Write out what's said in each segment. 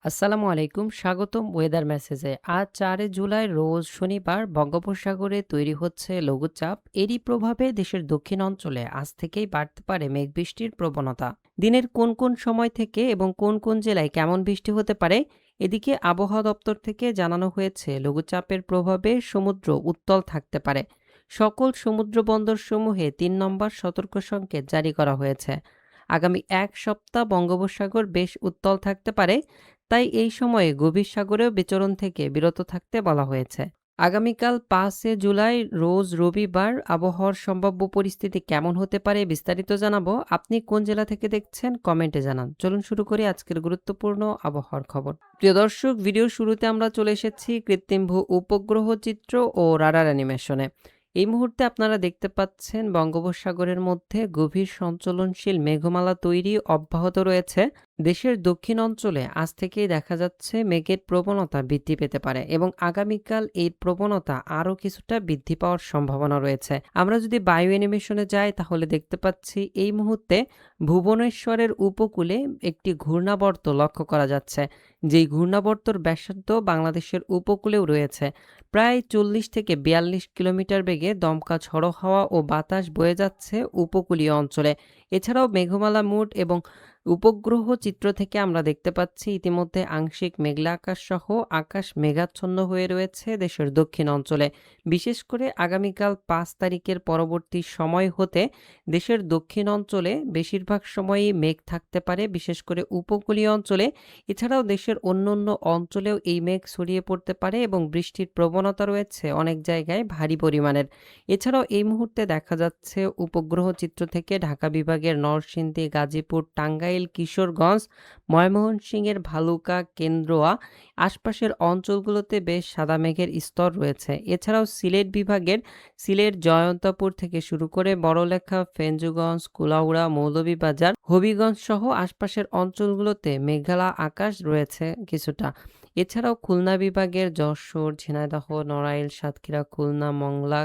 আসসালামু আলাইকুম, স্বাগতম ওয়েদার মেসেজে। আজ 4 জুলাই রোজ শনিবার বঙ্গোপসাগরে তৈরি হচ্ছে লঘুচাপ। এরই প্রভাবে দেশের দক্ষিণ অঞ্চলে আজ থেকেই বাড়তে পারে মেঘবৃষ্টির প্রবণতা। দিনের কোন কোন সময় থেকে এবং কোন কোন জেলায় কেমন বৃষ্টি হতে পারে, এদিকে আবহাওয়া দপ্তর থেকে জানানো হয়েছে লঘুচাপের প্রভাবে সমুদ্র উত্তাল থাকতে পারে। সকল সমুদ্র বন্দরসমূহে 3 নম্বর সতর্ক সংকেত জারি করা হয়েছে। আগামী এক সপ্তাহ বঙ্গোপসাগর বেশ উত্তাল থাকতে পারে, তাই এই সময়ে গভীর সাগরেও বিচরণ থেকে বিরত থাকতে বলা হয়েছে। আগামীকাল 5 জুলাই রোজ রবিবার আবহাওয়ার সম্ভাব্য পরিস্থিতি কেমন হতে পারে বিস্তারিত জানাবো। আপনি কোন জেলা থেকে দেখছেন কমেন্টে জানান। চলুন শুরু করি আজকের গুরুত্বপূর্ণ আবহাওয়ার খবর। প্রিয় দর্শক, ভিডিওর শুরুতে আমরা চলে এসেছি কৃত্রিম ভূ উপগ্রহ চিত্র ও রাডার অ্যানিমেশনে। এই মুহূর্তে আপনারা দেখতে পাচ্ছেন বঙ্গোপসাগরের মধ্যে গভীর সঞ্চলনশীল মেঘমালা তৈরি অব্যাহত রয়েছে। দেশের দক্ষিণ অঞ্চলে আজ থেকেই দেখা যাচ্ছে মেঘের প্রবণতা বৃদ্ধি পেতে পারে এবং আগামীকাল এই প্রবণতা আরও কিছুটা বৃদ্ধি পাওয়ার সম্ভাবনা রয়েছে। আমরা যদি বায়ু অ্যানিমেশনে যাই তাহলে দেখতে পাচ্ছি এই মুহূর্তে ভুবনেশ্বরের উপকূলে একটি ঘূর্ণাবর্ত লক্ষ্য করা যাচ্ছে, যেই ঘূর্ণাবর্তর ব্যাসার্ধ বাংলাদেশের উপকূলেও রয়েছে। প্রায় 40 থেকে 42 কিলোমিটার বেগে দমকা ঝড়ো হাওয়া ও বাতাস বয়ে যাচ্ছে উপকূলীয় অঞ্চলে। এছাড়াও মেঘমালা মুড এবং উপগ্রহ চিত্র থেকে আমরা দেখতে পাচ্ছি ইতিমধ্যে আংশিক মেঘলা আকাশ সহ আকাশ মেঘাচ্ছন্ন হয়ে রয়েছে দেশের দক্ষিণ অঞ্চলে। বিশেষ করে আগামীকাল 5 তারিখের পরবর্তী সময় হতে দেশের দক্ষিণ অঞ্চলে বেশিরভাগ সময়ই মেঘ থাকতে পারে, বিশেষ করে উপকূলীয় অঞ্চলে। এছাড়াও দেশের অন্যান্য অঞ্চলেও এই মেঘ ছড়িয়ে পড়তে পারে এবং বৃষ্টির প্রবণতা রয়েছে অনেক জায়গায় ভারী পরিমাণের। এছাড়াও এই মুহূর্তে দেখা যাচ্ছে উপগ্রহ চিত্র থেকে ঢাকা বিভাগের নরসিংদী, গাজীপুর, টাঙ্গাইল, কিশোরগঞ্জ, ময়মনসিংহের ভালুকা, কেন্দ্রোয়া আশপাশের অঞ্চলগুলোতে বেশ সাদা মেঘের স্তর রয়েছে। এছাড়াও সিলেট বিভাগের সিলেট, জয়ন্তপুর থেকে শুরু করে বড়লেখা, ফেঞ্জুগঞ্জ, কুলাউড়া, মৌলভীবাজার, হবিগঞ্জ সহ আশপাশের অঞ্চলগুলোতে মেঘলা আকাশ রয়েছে কিছুটা। এছাড়াও খুলনা বিভাগের যশোর, ঝিনাইদহ, নড়াইল, সাতক্ষীরা, খুলনা, মংলা,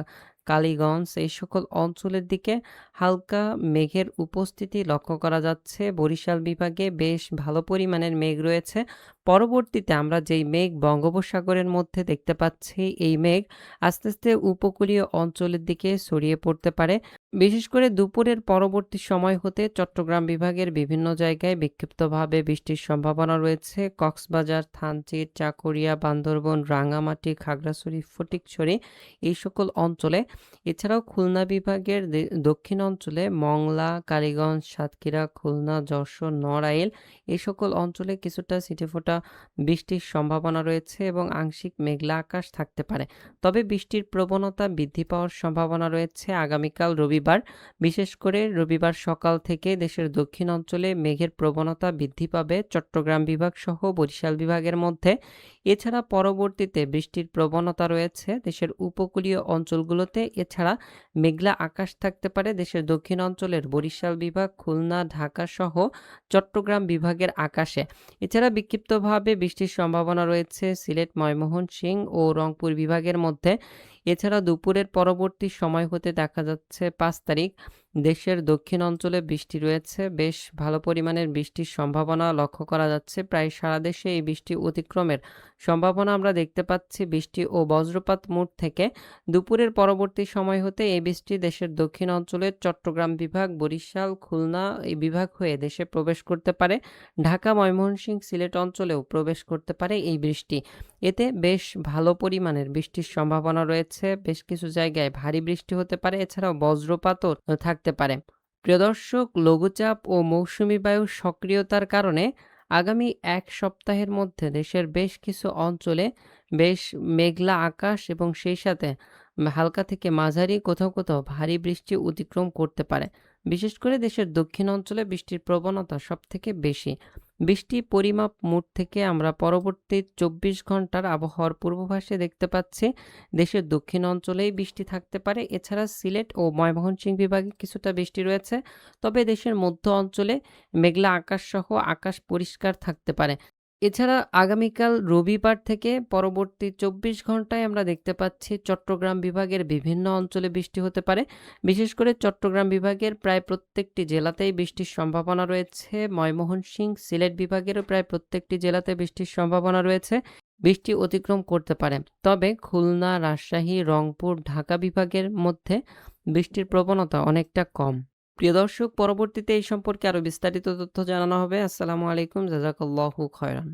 কালীগঞ্জ এই সকল অঞ্চলের দিকে হালকা মেঘের উপস্থিতি লক্ষ্য করা যাচ্ছে। বরিশাল বিভাগে বেশ ভালো পরিমাণের মেঘ রয়েছে। পরবর্তীতে আমরা যেই মেঘ বঙ্গোপসাগরের মধ্যে দেখতে পাচ্ছি, এই মেঘ আস্তে আস্তে উপকূলীয় অঞ্চলের দিকে ছড়িয়ে পড়তে পারে। বিশেষ করে দুপুরের পরবর্তী সময় হতে চট্টগ্রাম বিভাগের বিভিন্ন জায়গায় বিক্ষিপ্তভাবে বৃষ্টির সম্ভাবনা রয়েছে। কক্সবাজার, থানচি, চাকুরিয়া, বান্দরবন, রাঙামাটি, খাগড়াছড়ি, ফটিকছড়ি এই সকল অঞ্চলে। এছাড়াও খুলনা বিভাগের দক্ষিণ অঞ্চলে মংলা, কালীগঞ্জ, সাতক্ষীরা, খুলনা, যশোর, নড়াইল এই সকল অঞ্চলে কিছুটা ছিটেফোঁটা বৃষ্টির সম্ভাবনা রয়েছে এবং আংশিক মেঘলা আকাশ থাকতে পারে। তবে বৃষ্টির প্রবণতা বৃদ্ধি পাওয়ার সম্ভাবনা রয়েছে আগামীকাল রবিবার। বিশেষ করে রবিবার সকাল থেকে দেশের দক্ষিণ অঞ্চলে মেঘের প্রবণতা বৃদ্ধি পাবে চট্টগ্রাম বিভাগ সহ বরিশাল বিভাগের মধ্যে। এছাড়া পরবর্তীতে বৃষ্টির প্রবণতা রয়েছে দেশের উপকূলীয় অঞ্চলগুলোতে। এছাড়া মেঘলা আকাশ থাকতে পারে দেশের দক্ষিণ অঞ্চলের বরিশাল বিভাগ, খুলনা, ঢাকা সহ চট্টগ্রাম বিভাগের আকাশে। এছাড়া বিক্ষিপ্তভাবে বৃষ্টির সম্ভাবনা রয়েছে সিলেট, ময়মনসিংহ ও রংপুর বিভাগের মধ্যে। এছাড়া দুপুরের পরবর্তী সময় হতে দেখা যাচ্ছে 5 তারিখ দেশের দক্ষিণ অঞ্চলে বৃষ্টি রয়েছে। বেশ ভালো পরিমাণের বৃষ্টির সম্ভাবনা লক্ষ্য করা যাচ্ছে। প্রায় সারা দেশে এই বৃষ্টি অতিক্রমের সম্ভাবনা আমরা দেখতে পাচ্ছি। বৃষ্টি ও বজ্রপাত মোড থেকে দুপুরের পরবর্তী সময় হতে এই বৃষ্টি দেশের দক্ষিণ অঞ্চলের চট্টগ্রাম বিভাগ, বরিশাল, খুলনা এই বিভাগ হয়ে দেশে প্রবেশ করতে পারে। ঢাকা, ময়মনসিংহ, সিলেট অঞ্চলেও প্রবেশ করতে পারে এই বৃষ্টি। এতে বেশ ভালো পরিমাণের বৃষ্টির সম্ভাবনা রয়েছে। বেশ কিছু জায়গায় ভারী বৃষ্টি হতে পারে। এছাড়াও বজ্রপাতও থাকতে পারে। প্রিয় দর্শক, লঘুচাপ ও মৌসুমী বায়ুর সক্রিয়তার কারণে আগামী এক সপ্তাহের মধ্যে দেশের বেশ কিছু অঞ্চলে বেশ মেঘলা আকাশ এবং সেই সাথে হালকা থেকে মাঝারি, কোথাও কোথাও ভারী বৃষ্টি অতিক্রম করতে পারে। বিশেষ করে দেশের দক্ষিণ অঞ্চলে বৃষ্টির প্রবণতা সবথেকে বেশি। বৃষ্টি পরিমাপ মোড থেকে আমরা পরবর্তী 24 ঘন্টার আবহাওয়ার পূর্বাভাসে দেখতে পাচ্ছি দেশের দক্ষিণ অঞ্চলেই বৃষ্টি থাকতে পারে। এছাড়া সিলেট ও ময়মনসিংহ বিভাগে কিছুটা বৃষ্টি রয়েছে। তবে দেশের মধ্য অঞ্চলে মেঘলা আকাশ সহ আকাশ পরিষ্কার থাকতে পারে। এছাড়া আগামীকাল রবিবার থেকে পরবর্তী ২৪ ঘন্টায় আমরা দেখতে পাচ্ছি চট্টগ্রাম বিভাগের বিভিন্ন অঞ্চলে বৃষ্টি হতে পারে। বিশেষ করে চট্টগ্রাম বিভাগের প্রায় প্রত্যেকটি জেলাতেই বৃষ্টির সম্ভাবনা রয়েছে। ময়মনসিংহ, সিলেট বিভাগেরও প্রায় প্রত্যেকটি জেলাতে বৃষ্টির সম্ভাবনা রয়েছে। বৃষ্টি অতিক্রম করতে পারে। তবে খুলনা, রাজশাহী, রংপুর, ঢাকা বিভাগের মধ্যে বৃষ্টির প্রবণতা অনেকটা কম। প্রিয় দর্শক, পরবর্তীতে এই সম্পর্কে আরো বিস্তারিত তথ্য জানানো হবে। আসসালামু আলাইকুম, জাযাকাল্লাহু খায়রান।